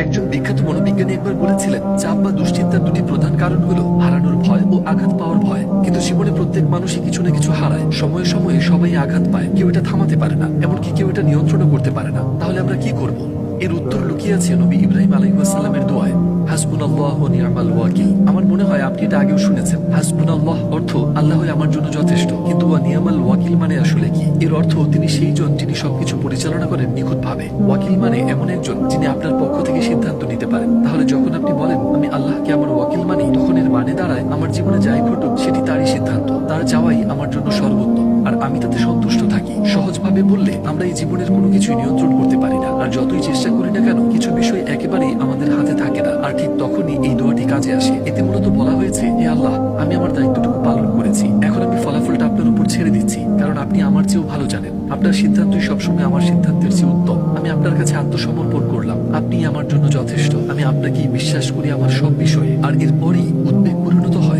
একজন বিখ্যাত মনোবিজ্ঞানী একবার বলেছিলেন, চাপ বা দুশ্চিন্তার দুটি প্রধান কারণ হলো হারানোর ভয় ও আঘাত পাওয়ার ভয়। কিন্তু জীবনে প্রত্যেক মানুষই কিছু না কিছু হারায়। সময়ে সময়ে সবাই আঘাত পায়, কেউ এটা থামাতে পারে না, এমনকি কেউ এটা নিয়ন্ত্রণও করতে পারে না। তাহলে আমরা কি করব? এর উত্তর লুকিয়ে আছে নবী ইব্রাহিম আলাইহিস সালামের দোয়ায়, হাসবুনাল্লাহু ওয়া নি'মাল ওয়াকিল। আমার মনে হয় আপনি এটা আগেও শুনেছেন। হাসবুনাল্লাহ অর্থ আল্লাহই আমার জন্য যথেষ্ট, কিন্তু ওয়া নি'মাল ওয়াকিল মানে আসলে কি? এর অর্থ তিনি সেইজন যিনি সবকিছু পরিচালনা করেন নিখুঁতভাবে। ওয়াকিল মানে এমন একজন যিনি আপনার পক্ষ থেকে সিদ্ধান্ত নিতে পারেন। তাহলে যখন আপনি বলেন আমি আল্লাহকে আমার ওয়াকিল মানি, তখন এর মানে দাঁড়ায় আমার জীবনে যাই ঘটুক সেটি তারই সিদ্ধান্ত, তার চাওয়াই আমার জন্য সর্বোত্তম, আর আমি তাতে সন্তুষ্ট থাকি। সহজভাবে বললে আমরা এই জীবনের কোনো কিছুই নিয়ন্ত্রণ করতে পারি না, আর যতই চেষ্টা করি না কেন কিছু বিষয় একেবারেই আমাদের হাতে থাকে না। আর ঠিক তখনই এই দোয়াটি কাজে আসে। এতে মূলত বলা হয়েছে, হে আল্লাহ, আমি আমার দায়িত্বটুকু পালন করেছি, এখন আমি ফলাফলটা আপনার উপর ছেড়ে দিচ্ছি, কারণ আপনি আমার চেয়েও ভালো জানেন। আপনার সিদ্ধান্তই সবসময় আমার সিদ্ধান্তের চেয়ে উত্তম। আমি আপনার কাছে আত্মসমর্পণ করলাম, আপনি আমার জন্য যথেষ্ট। আমি আপনাকেই বিশ্বাস করি আমার সব বিষয়ে। আর এরপরই উদ্বেগ পরিণত হয়